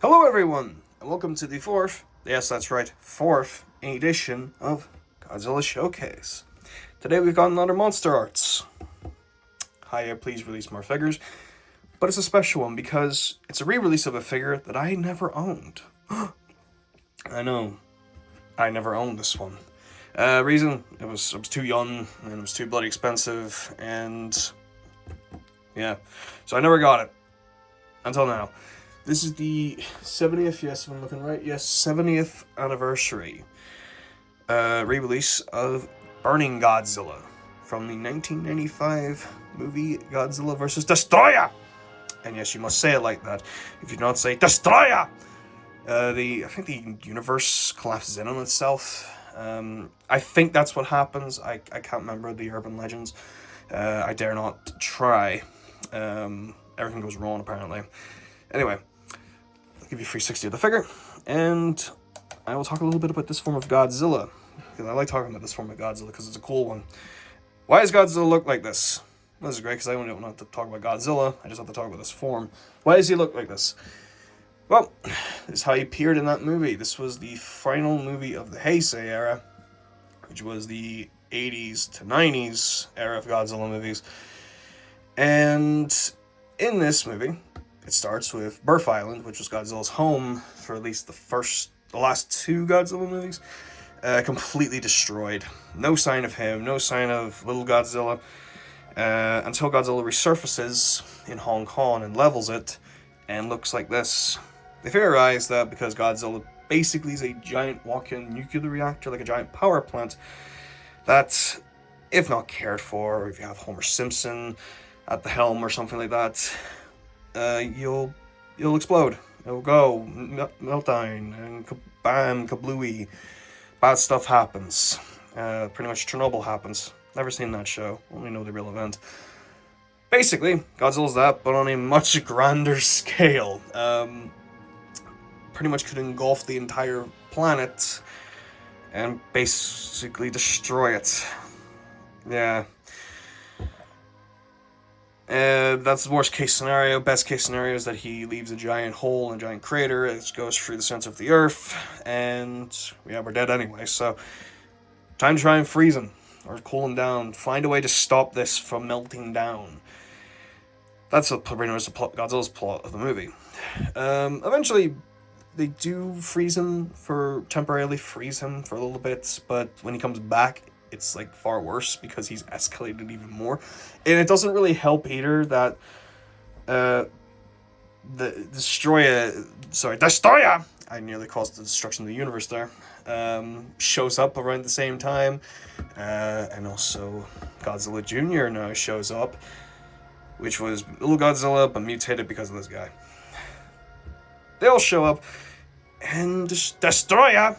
Hello, everyone, and welcome to the yes, that's right, fourth edition of Godzilla Showcase. Today we've got another Monster Arts. Hiya, please release more figures. But it's a special one because it's a re-release of a figure that I never owned. I know, I never owned this one. Reason, I was too young, and it was too bloody expensive, and yeah, so I never got it. Until now. This is the 70th, yes, if I'm looking right, yes, 70th anniversary re-release of Burning Godzilla from the 1995 movie Godzilla vs. Destroyer! And yes, you must say it like that. If you do not say Destroyer! I think the universe collapses in on itself. I think that's what happens. I can't remember the urban legends. I dare not try. Everything goes wrong, apparently. Anyway, I'll give you 360 of the figure, and I will talk a little bit about this form of Godzilla, because I like talking about this form of Godzilla because it's a cool one. Why does Godzilla look like this? This is great because I only don't have to talk about Godzilla, I just have to talk about this form. Why does he look like this? Well, this is how he appeared in that movie. This was the final movie of the Heisei era, which was the 80s to 90s era of Godzilla movies. And in this movie, it starts with Birth Island, which was Godzilla's home for at least the last two Godzilla movies, completely destroyed. No sign of him, no sign of little Godzilla, until Godzilla resurfaces in Hong Kong and levels it, and looks like this. They theorize that because Godzilla basically is a giant walk-in nuclear reactor, like a giant power plant, that, if not cared for, or if you have Homer Simpson at the helm or something like that, you'll explode. It'll go meltdown and kabam, kablooey. Bad stuff happens. Pretty much Chernobyl happens. Never seen that show. Only know the real event. Basically, Godzilla's that, but on a much grander scale. Pretty much could engulf the entire planet and basically destroy it. Yeah. That's the worst case scenario. Best case scenario is that he leaves a giant hole and a giant crater. It goes through the center of the Earth, and yeah, we're dead anyway. So, time to try and freeze him or cool him down. Find a way to stop this from melting down. That's pretty much Godzilla's plot of the movie. Eventually, they do temporarily freeze him for a little bit, but when he comes back, it's like far worse because he's escalated even more. And it doesn't really help either that the Destroyer, I nearly caused the destruction of the universe there, shows up around the same time, and also Godzilla Jr. now shows up, which was little Godzilla but mutated because of this guy. They all show up, and Destroyer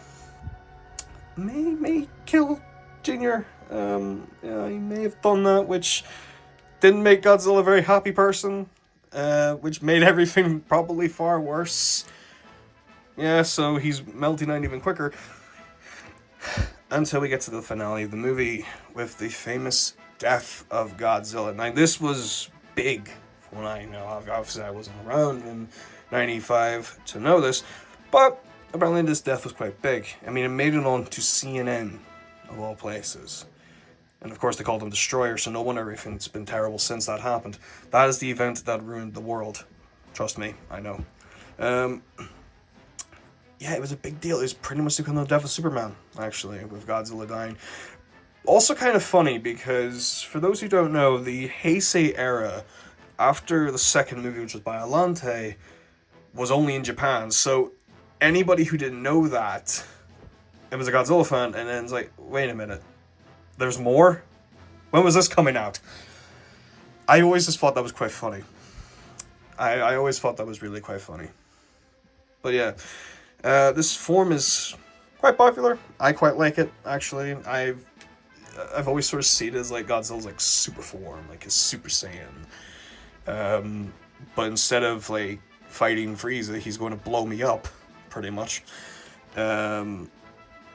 may kill Junior. Yeah, he may have done that, which didn't make Godzilla a very happy person, which made everything probably far worse. Yeah, so he's melting down even quicker. Until we get to the finale of the movie with the famous death of Godzilla. Now, this was big from what I know. Obviously, I wasn't around in 95 to know this, but apparently this death was quite big. I mean, it made it on to CNN, of all places. And of course they called him Destroyer, so no wonder everything's been terrible since that happened. That is the event that ruined the world. Trust me, I know. Yeah, it was a big deal. It was pretty much the kind of death of Superman, actually, with Godzilla dying. Also kind of funny, because for those who don't know, the Heisei era, after the second movie, which was Biollante, was only in Japan, so anybody who didn't know that, it was a Godzilla fan, and then it's like, wait a minute, there's more? When was this coming out? I always just thought that was quite funny. I always thought that was really quite funny. But yeah, this form is quite popular. I quite like it, actually. I've always sort of seen it as like Godzilla's like super form, like his Super Saiyan. But instead of like fighting Frieza, he's going to blow me up, pretty much.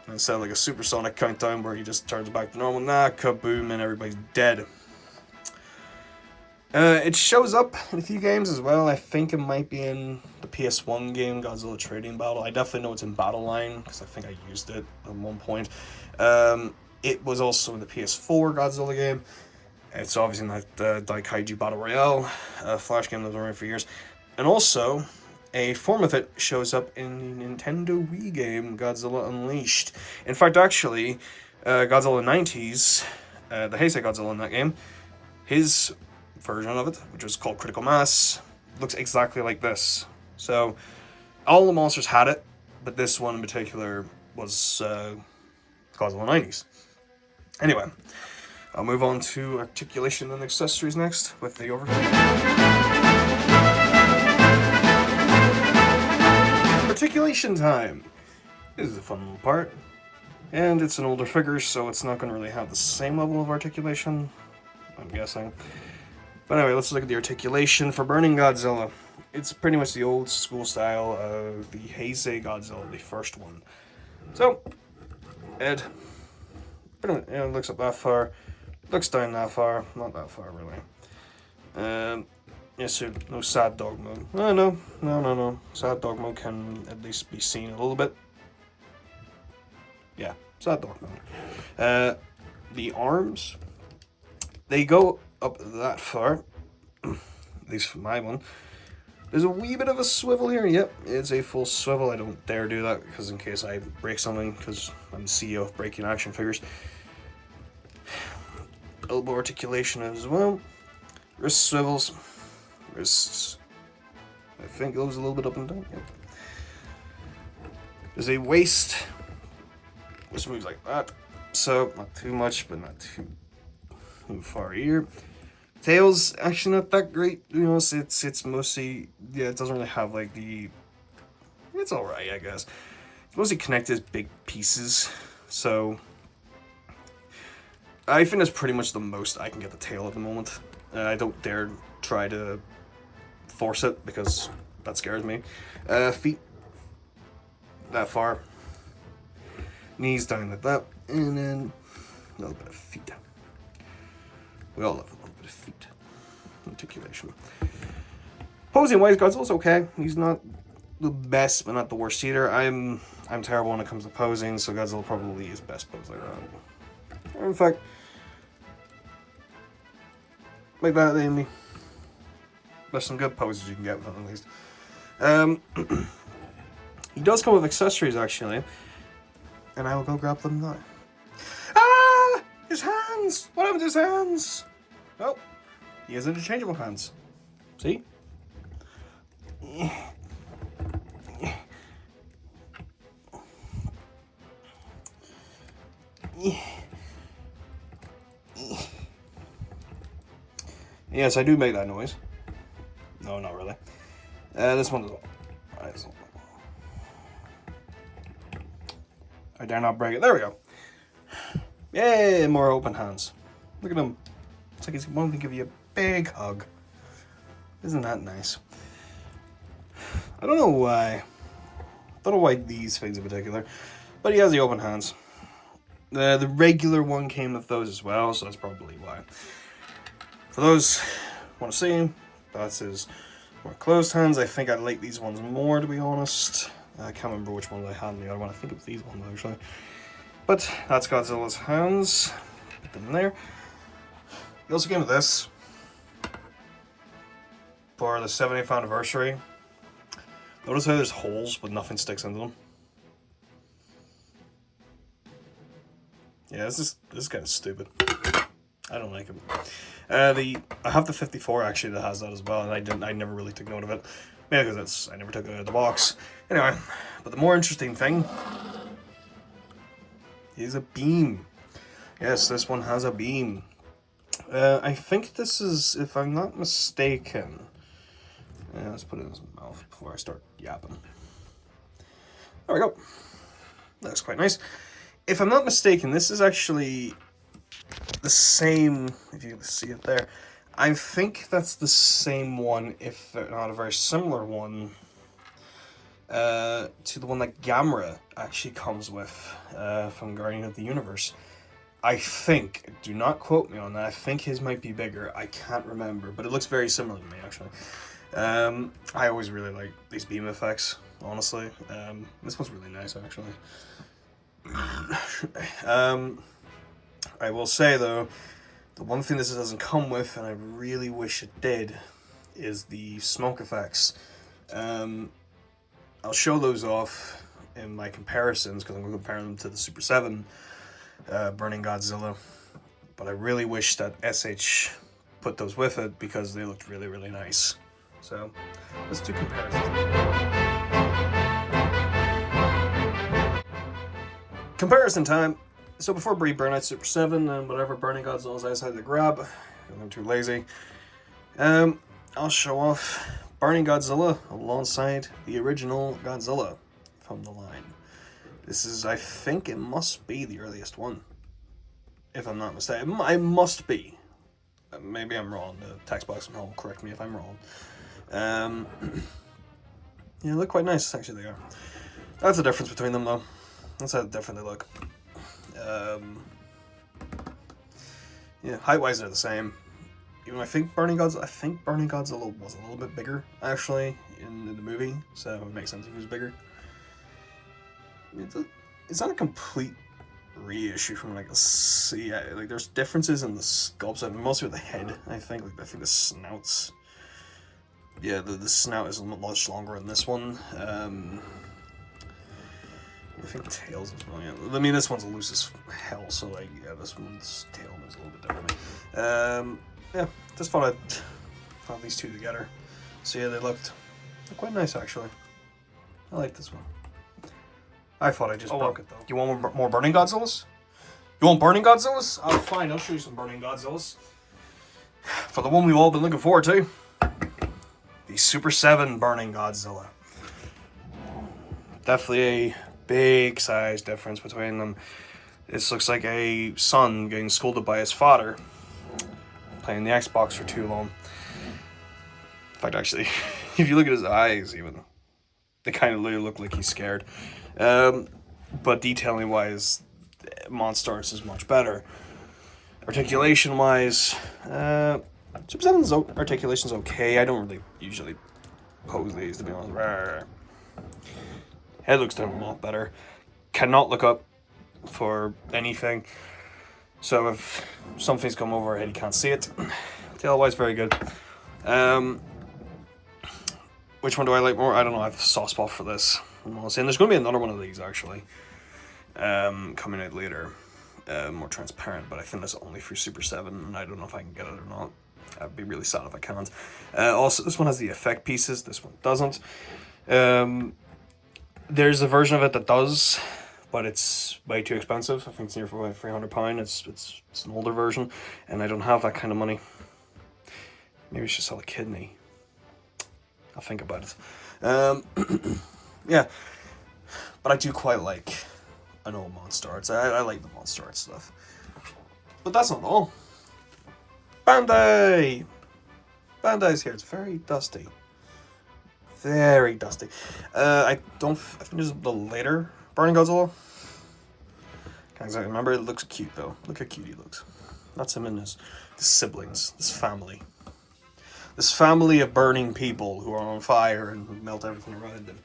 Instead of like a supersonic countdown where he just turns back to normal, kaboom, and everybody's dead. It shows up in a few games as well. I think it might be in the PS1 game, Godzilla Trading Battle. I definitely know it's in Battle Line, because I think I used it at one point. It was also in the PS4 Godzilla game. It's obviously in that Daikaiju Battle Royale Flash game that was around for years. And also, a form of it shows up in the Nintendo Wii game, Godzilla Unleashed. In fact, actually, Godzilla 90s, the Heisei Godzilla in that game, his version of it, which was called Critical Mass, looks exactly like this. So, all the monsters had it, but this one in particular was Godzilla 90s. Anyway, I'll move on to articulation and accessories next with the overview. Articulation time! This is a fun little part. And it's an older figure, so it's not going to really have the same level of articulation, I'm guessing. But anyway, let's look at the articulation for Burning Godzilla. It's pretty much the old school style of the Heisei Godzilla, the first one. So, Ed, looks up that far, looks down that far, not that far really. Yes, so no sad dog mode. No. Sad dog mode can at least be seen a little bit. Yeah, sad dog mode. The arms, they go up that far, at least for my one. There's a wee bit of a swivel here. Yep, it's a full swivel. I don't dare do that because in case I break something, because I'm the CEO of Breaking Action Figures. Elbow articulation as well. Wrist swivels. Wrists, I think, goes a little bit up and down. Yep. There's a waist, which moves like that. So, not too much, but not too far here. Tail's actually not that great. You know, it's mostly, yeah, it doesn't really have like the, it's alright, I guess. It's mostly connected as big pieces. So, I think that's pretty much the most I can get the tail at the moment. I don't dare try to force it because that scares me. Feet, that far. Knees down like that, and then a little bit of feet. We all have a little bit of feet. Articulation. Posing wise, Godzilla's okay. He's not the best, but not the worst either. I'm terrible when it comes to posing, so Godzilla probably is best posed like that. Or in fact, like that, Amy. There's some good poses you can get with it, at least. He does come with accessories, actually. And I will go grab them now. Ah! His hands! What happened to his hands? Oh, he has interchangeable hands. See? Yes, I do make that noise. No, not really. This one doesn't. I dare not break it. There we go. Yay, more open hands. Look at him. It's like he's wanting to give you a big hug. Isn't that nice? I don't know why. Don't know why these things in particular. But he has the open hands. The regular one came with those as well, so that's probably why. For those who want to see him, that's his more closed hands. I think I like these ones more, to be honest. I can't remember which ones I had in the other one. I think it was these ones, actually. But that's Godzilla's hands. Put them there. He also came with this for the 70th anniversary. Notice how there's holes, but nothing sticks into them. Yeah, this is kind of stupid. I don't like it. I have the 54 actually that has that as well, and I never really took note of it. Maybe because I never took it out of the box. Anyway, but the more interesting thing is a beam. Yes, this one has a beam. I think this is, if I'm not mistaken. Let's put it in his mouth before I start yapping. There we go. That's quite nice. If I'm not mistaken, this is actually the same, if you can see it there. I think that's the same one, if not a very similar one, to the one that Gamera actually comes with from Guardian of the Universe. I think, do not quote me on that, I think his might be bigger. I can't remember, but it looks very similar to me, actually. I always really like these beam effects, honestly. This one's really nice, actually. I will say, though, the one thing this doesn't come with, and I really wish it did, is the smoke effects. I'll show those off in my comparisons, because I'm going to compare them to the Super 7 Burning Godzilla. But I really wish that SH put those with it, because they looked really, really nice. So, let's do comparisons. Comparison time. So before we burn out Super 7 and whatever Burning Godzillas I decided to grab, I'm too lazy, I'll show off Burning Godzilla alongside the original Godzilla from the line. This is, I think it must be the earliest one, if I'm not mistaken. I must be. Maybe I'm wrong. The text box will correct me if I'm wrong. Yeah, they look quite nice, actually they are. That's the difference between them, though. That's how different they look. Yeah, height-wise they're the same. Even I think Burning Godzilla was a little bit bigger, actually, in the movie, so it makes sense if he was bigger. It's not a complete reissue from like a see. Like there's differences in the sculpts, I mean, mostly with the head. I think the snouts. Yeah, the snout is much longer in this one. I think the tails as well. Yeah, I mean this one's loose as hell, so like yeah, this one's tail is a little bit different. Yeah, just thought I'd put these two together. So yeah, they looked quite nice actually. I like this one. I thought I just broke it though. You want more Burning Godzillas? You want Burning Godzillas? Oh, fine. I'll show you some Burning Godzillas. For the one we've all been looking forward to, the Super 7 Burning Godzilla. Definitely a big size difference between them. This looks like a son getting scolded by his father, playing the Xbox for too long. In fact, actually, if you look at his eyes, even they kind of literally look like he's scared. But detailing wise, MonsterArts is much better. Articulation wise, Super 7's articulation's okay. I don't really usually pose these, to be honest. Head looks a lot better. Cannot look up for anything. So if something's come over her head, you can't see it. Tail wise, very good. Which one do I like more? I don't know. I have a soft spot for this. I'm saying there's going to be another one of these actually, coming out later, more transparent. But I think that's only for Super 7, and I don't know if I can get it or not. I'd be really sad if I can't. Also, this one has the effect pieces. This one doesn't. There's a version of it that does, but it's way too expensive. I think it's near for about £300. It's an older version, and I don't have that kind of money. Maybe I should sell a kidney. I'll think about it. Yeah, but I do quite like an old MonsterArts. I like the MonsterArts stuff. But that's not all. Bandai! Bandai's here. It's very dusty. Very dusty. I think there's the later Burning Godzilla. Can't exactly remember. It looks cute though. Look how cute he looks. That's him and his siblings, this family. This family of burning people who are on fire and who melt everything around them.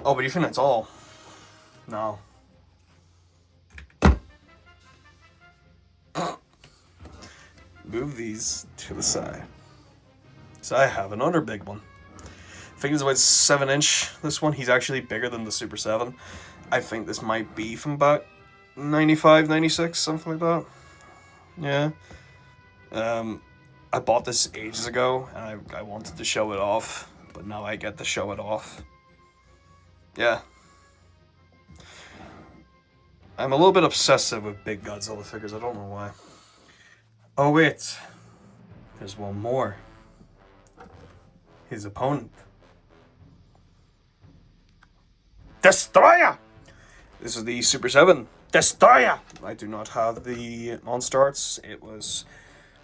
Oh, but you think that's all? No. Move these to the side. So I have another big one. I think it's about 7-inch. This one, he's actually bigger than the Super 7. I think this might be from about 95, 96, something like that. Yeah. I bought this ages ago, and I wanted to show it off, but now I get to show it off. Yeah. I'm a little bit obsessive with big Godzilla figures, I don't know why. Oh wait, there's one more. His opponent. Destroyer! This is the Super 7 Destroyer! I do not have the MonsterArts. It was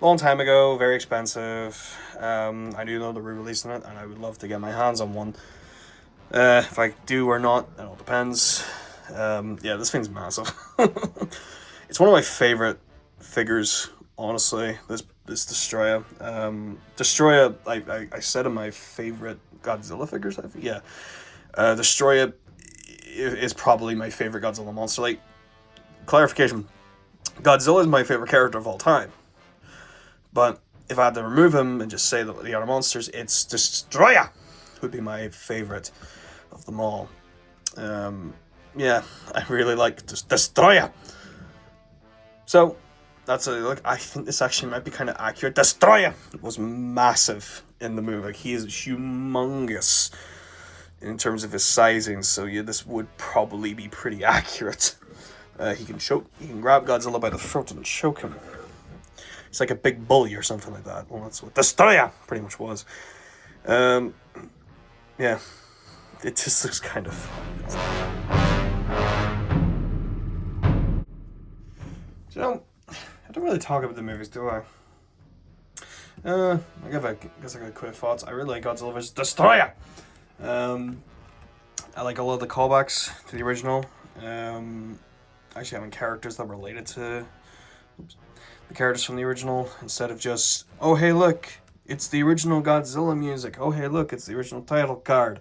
a long time ago, very expensive. I do know they're re-releasing it, and I would love to get my hands on one. If I do or not, it all depends. Yeah, this thing's massive. It's one of my favorite figures, honestly. This Destroyer. Destroyer, I said in my favorite Godzilla figures, I think. Yeah. Destroyer is probably my favorite Godzilla monster. Like, clarification, Godzilla is my favorite character of all time. But if I had to remove him and just say the other monsters, it's Destroyer would be my favorite of them all. Yeah, I really like Destroyer. So that's a look. I think this actually might be kind of accurate. Destroyer was massive in the movie. Like, he is humongous in terms of his sizing. So yeah, this would probably be pretty accurate. He can grab Godzilla by the throat and choke him. It's like a big bully or something like that. Well, that's what Destroyer pretty much was. Yeah, it just looks kind of fun. I don't really talk about the movies, do I? I guess I got quick thoughts. I really like Godzilla vs. Destroyer. I like a lot of the callbacks to the original. Actually having characters that were related to the characters from the original, instead of just, oh hey look, it's the original Godzilla music. Oh hey look, it's the original title card.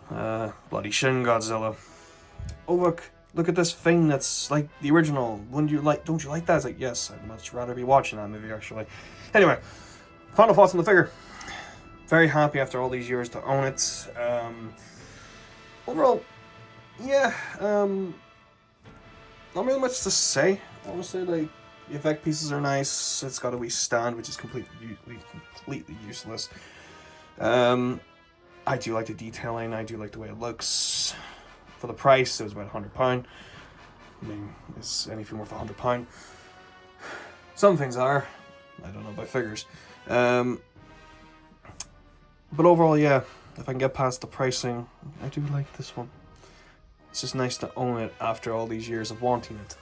Bloody Shin Godzilla. Oh look at this thing that's like the original. Don't you like that? It's like, yes, I'd much rather be watching that movie actually. Anyway, final thoughts on the figure. Very happy after all these years to own it. Overall, yeah, not really much to say, honestly. Like, the effect pieces are nice. It's got a wee stand, which is completely useless. I do like the detailing. I do like the way it looks. For the price, it was about £100. I mean, is anything worth £100? Some things are. I don't know about figures. But overall, yeah, if I can get past the pricing, I do like this one. It's just nice to own it after all these years of wanting it.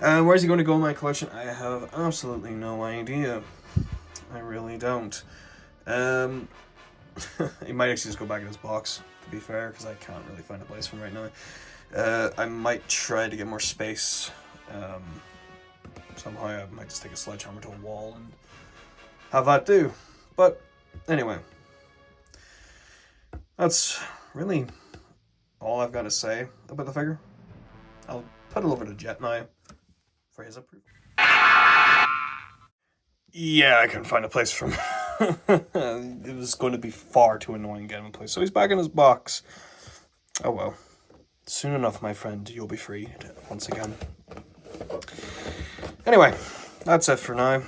Where's he going to go in my collection? I have absolutely no idea. I really don't. He might actually just go back in his box, to be fair, because I can't really find a place for him right now. I might try to get more space. Somehow I might just take a sledgehammer to a wall and have that do. But anyway, that's really all I've got to say about the figure. I'll put it over to Jet now for his approval. Yeah, I couldn't find a place for him. It was going to be far too annoying getting him a place. So he's back in his box. Oh well. Soon enough, my friend, you'll be freed once again. Anyway, that's it for now.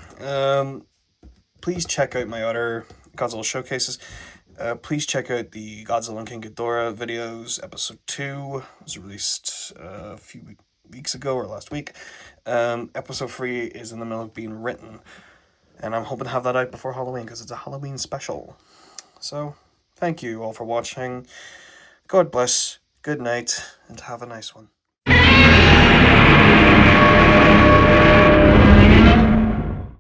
Please check out my other Godzilla showcases. Please check out the Godzilla and King Ghidorah videos. Episode 2 was released a few weeks ago or last week. Episode 3 is in the middle of being written. And I'm hoping to have that out before Halloween because it's a Halloween special. So, thank you all for watching. God bless, good night, and have a nice one.